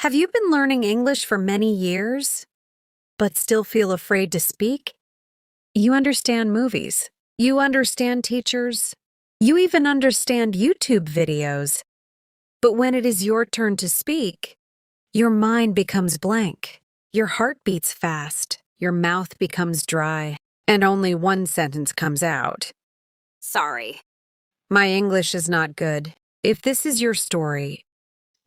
Have you been learning English for many years, but still feel afraid to speak? You understand movies. You understand teachers. You even understand YouTube videos. But when it is your turn to speak, your mind becomes blank. Your heart beats fast. Your mouth becomes dry. And only one sentence comes out. Sorry. My English is not good. If this is your story,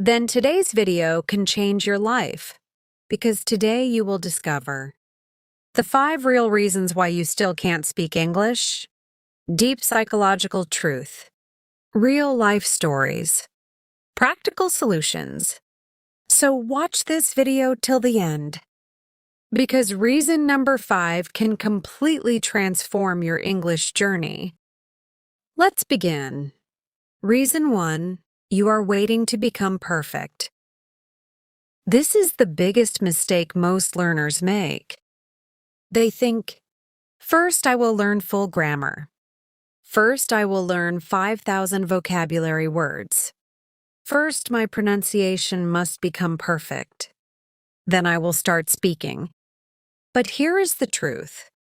then today's video can change your life, because today you will discover the 5 real reasons why you still can't speak English, deep psychological truth, real life stories, practical solutions. So watch this video till the end, because reason number 5 can completely transform your English journey. Let's begin. Reason 1. You are waiting to become perfect. This is the biggest mistake most learners make. They think, first I will learn full grammar. First I will learn 5,000 vocabulary words. First my pronunciation must become perfect. Then I will start speaking. But here is the truth.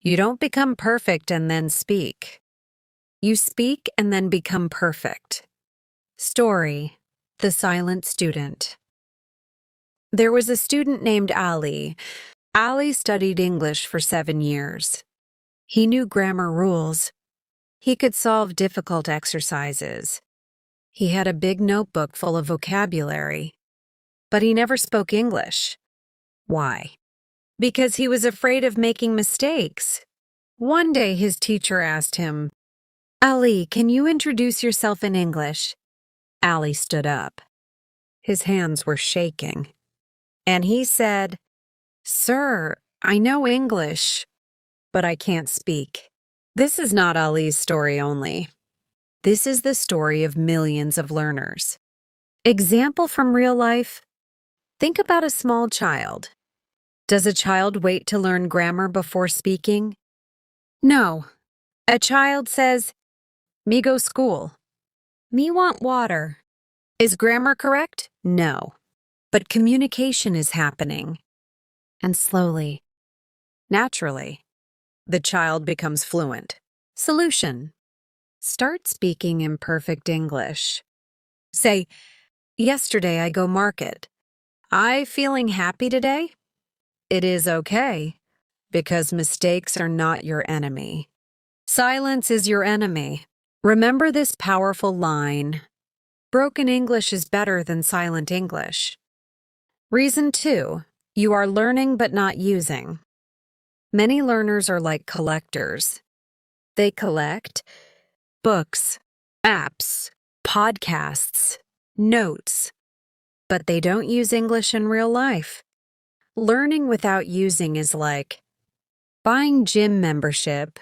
You don't become perfect and then speak. You speak and then become perfect. Story: The Silent Student. There was a student named Ali. Ali studied English for 7 years. He knew grammar rules. He could solve difficult exercises. He had a big notebook full of vocabulary. But he never spoke English. Why? Because he was afraid of making mistakes. One day his teacher asked him, "Ali, can you introduce yourself in English?" Ali stood up. His hands were shaking. And he said, "Sir, I know English, but I can't speak." This is not Ali's story only. This is the story of millions of learners. Example from real life. Think about a small child. Does a child wait to learn grammar before speaking? No. A child says, "Me go school." "Me want water." Is grammar correct? No. But communication is happening. And slowly, naturally, the child becomes fluent. Solution: start speaking in perfect English. Say, "Yesterday I go market. I feeling happy today?" It is okay, because mistakes are not your enemy. Silence is your enemy. Remember this powerful line. Broken English is better than silent English. Reason 2. You are learning but not using. Many learners are like collectors. They collect books, apps, podcasts, notes, but they don't use English in real life. Learning without using is like buying gym membership,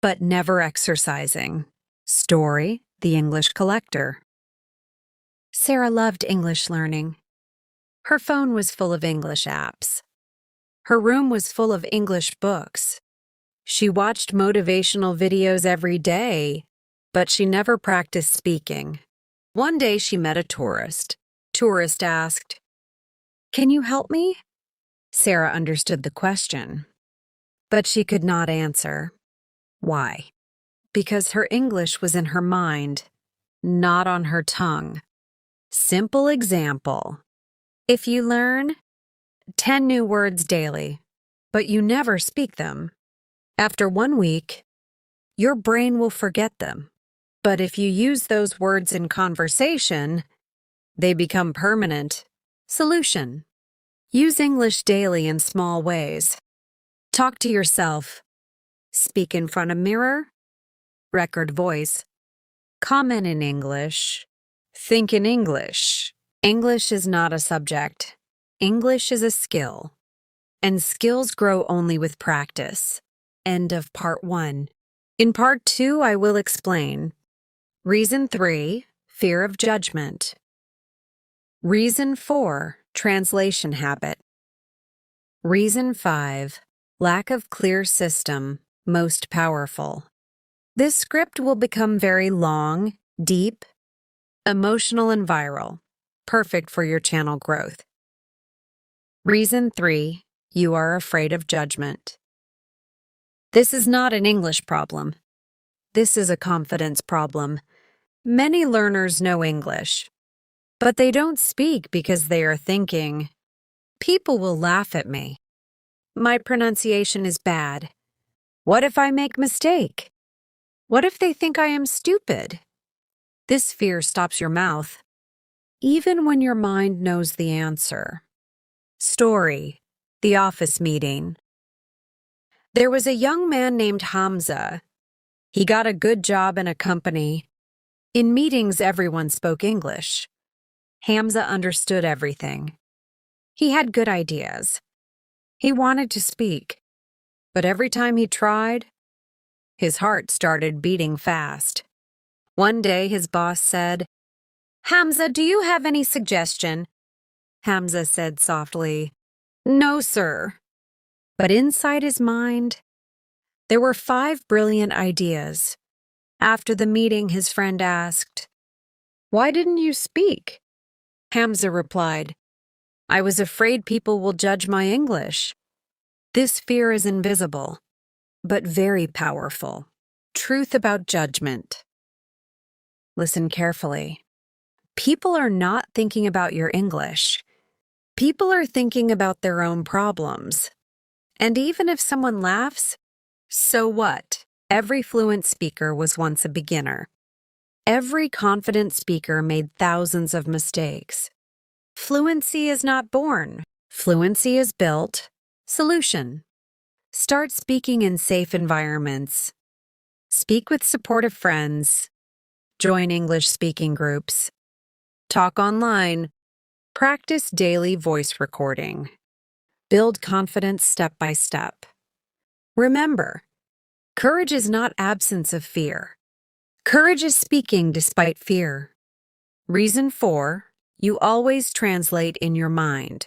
but never exercising. Story: The English Collector. Sarah loved English learning. Her phone was full of English apps. Her room was full of English books. She watched motivational videos every day, but she never practiced speaking. One day she met a tourist. Tourist asked, "Can you help me?" Sarah understood the question, but she could not answer. Why? Because her English was in her mind, not on her tongue. Simple example. If you learn 10 new words daily, but you never speak them, after 1 week, your brain will forget them. But if you use those words in conversation, they become permanent. Solution: use English daily in small ways. Talk to yourself. Speak in front of mirror. Record voice. Comment in English. Think in English. English is not a subject. English is a skill. And skills grow only with practice. End of part 1. In part 2, I will explain. Reason 3, fear of judgment. Reason 4, translation habit. Reason 5, lack of clear system, most powerful. This script will become very long, deep, emotional, and viral. perfect for your channel growth. Reason 3, you are afraid of judgment. This is not an English problem. This is a confidence problem. Many learners know English, but they don't speak because they are thinking, people will laugh at me. My pronunciation is bad. What if I make a mistake? What if they think I am stupid? This fear stops your mouth, even when your mind knows the answer. Story, the office meeting. There was a young man named Hamza. He got a good job in a company. In meetings, everyone spoke English. Hamza understood everything. He had good ideas. He wanted to speak, but every time he tried, his heart started beating fast. One day, his boss said, "Hamza, do you have any suggestion?" Hamza said softly, "No, sir." But inside his mind, there were 5 brilliant ideas. After the meeting, his friend asked, "Why didn't you speak?" Hamza replied, "I was afraid people will judge my English." This fear is invisible, but very powerful. Truth about judgment. Listen carefully. People are not thinking about your English. People are thinking about their own problems. And even if someone laughs, so what? Every fluent speaker was once a beginner. Every confident speaker made thousands of mistakes. Fluency is not born. Fluency is built. Solution. Start speaking in safe environments. Speak with supportive friends. Join English speaking groups. Talk online. Practice daily voice recording. Build confidence step by step. Remember, courage is not absence of fear. Courage is speaking despite fear. Reason 4, you always translate in your mind.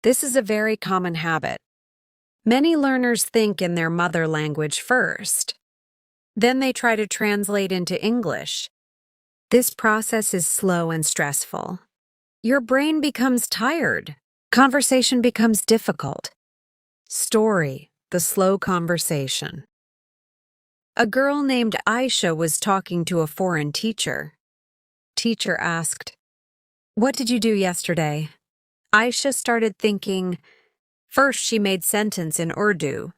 This is a very common habit. Many learners think in their mother language first. Then they try to translate into English. This process is slow and stressful. Your brain becomes tired. Conversation becomes difficult. Story, the slow conversation. A girl named Aisha was talking to a foreign teacher. Teacher asked, "What did you do yesterday?" Aisha started thinking. First, she made sentence in Urdu.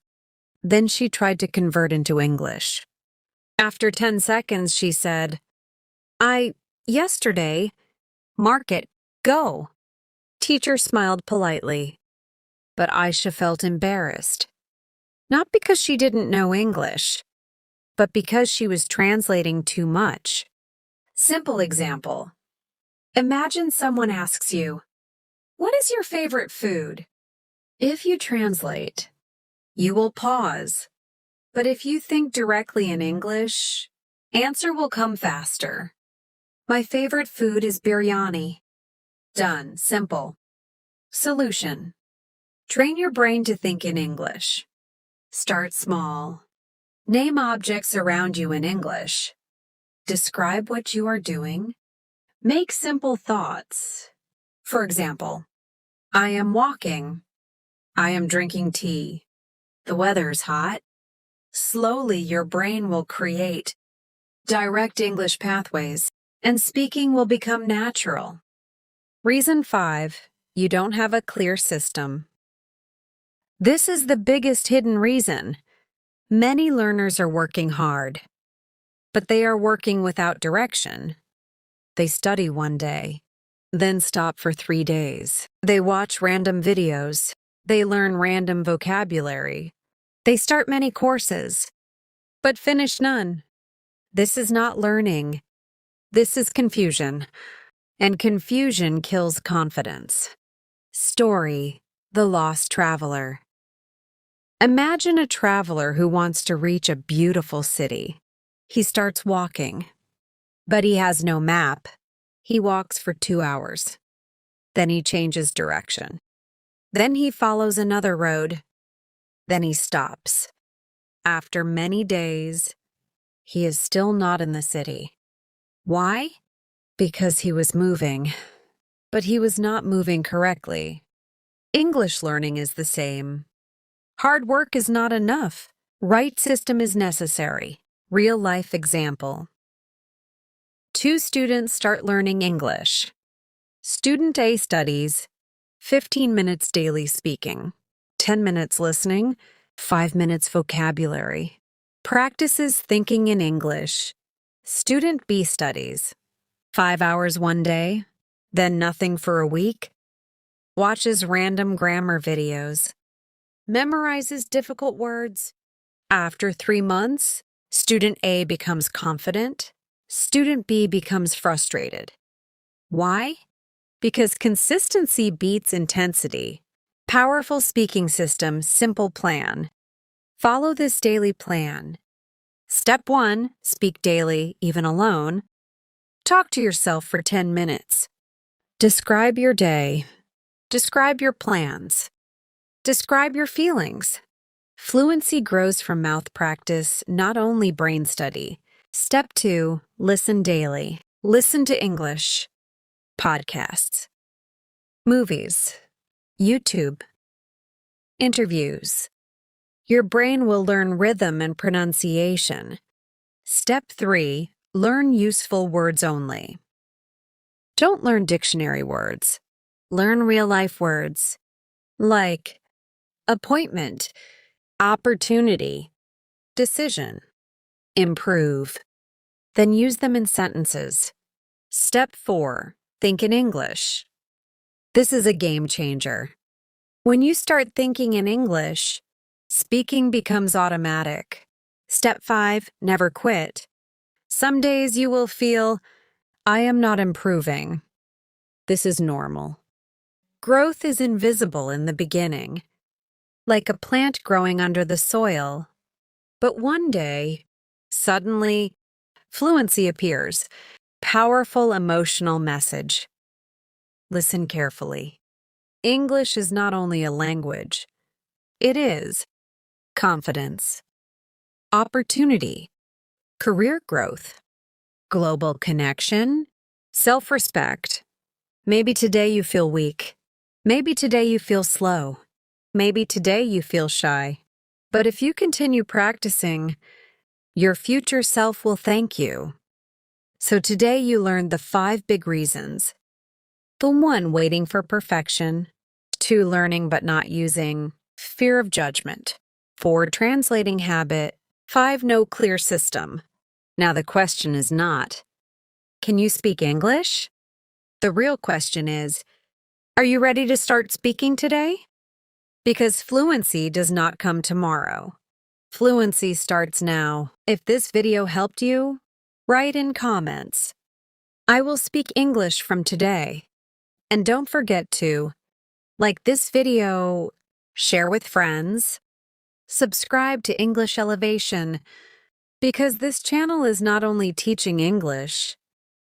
Then she tried to convert into English. After 10 seconds, she said, Yesterday, market, go." Teacher smiled politely, but Aisha felt embarrassed. Not because she didn't know English, but because she was translating too much. Simple example. Imagine someone asks you, "What is your favorite food?" If you translate, you will pause. But if you think directly in English, answer will come faster. My favorite food is biryani. Done. Simple. Solution. Train your brain to think in English. Start small. Name objects around you in English. Describe what you are doing. Make simple thoughts. For example, I am walking. I am drinking tea. The weather's hot. Slowly, your brain will create direct English pathways, and speaking will become natural. Reason 5, you don't have a clear system. This is the biggest hidden reason. Many learners are working hard, but they are working without direction. They study one day, then stop for 3 days. They watch random videos. They learn random vocabulary. They start many courses, but finish none. This is not learning. This is confusion, and confusion kills confidence. Story, the lost traveler. Imagine a traveler who wants to reach a beautiful city. He starts walking, but he has no map. He walks for 2 hours. Then he changes direction. Then he follows another road. Then he stops. After many days, he is still not in the city. Why? because he was moving, but he was not moving correctly. English learning is the same. Hard work is not enough. Right system is necessary. Real life example. Two students start learning English. Student A studies 15 minutes daily speaking, 10 minutes listening, 5 minutes vocabulary. Practices thinking in English. Student B studies 5 hours one day, then nothing for a week. Watches random grammar videos. Memorizes difficult words. After 3 months, student A becomes confident. Student B becomes frustrated. Why? Because consistency beats intensity. Powerful speaking system, simple plan. Follow this daily plan. Step 1, speak daily, even alone. Talk to yourself for 10 minutes. Describe your day. Describe your plans. Describe your feelings. Fluency grows from mouth practice, not only brain study. Step 2, listen daily. Listen to English. Podcasts. Movies. YouTube. Interviews. Your brain will learn rhythm and pronunciation. Step 3, learn useful words only. Don't learn dictionary words. Learn real-life words like appointment, opportunity, decision, improve. Then use them in sentences. Step 4, think in English. This is a game changer. When you start thinking in English, speaking becomes automatic. Step 5, never quit. Some days you will feel, I am not improving. This is normal. Growth is invisible in the beginning, like a plant growing under the soil. But one day, suddenly, fluency appears. Powerful emotional message. Listen carefully. English is not only a language. It is confidence, opportunity, career growth, global connection, self-respect. Maybe today you feel weak. Maybe today you feel slow. Maybe today you feel shy. But if you continue practicing, your future self will thank you. So today you learned the 5 big reasons. The 1, waiting for perfection. 2, learning but not using. Fear of judgment. 4, translating habit. 5, no clear system. Now the question is not, can you speak English? The real question is, are you ready to start speaking today? Because fluency does not come tomorrow. Fluency starts now. If this video helped you, write in comments. I will speak English from today. And don't forget to like this video, share with friends, subscribe to English Elevation, because this channel is not only teaching English,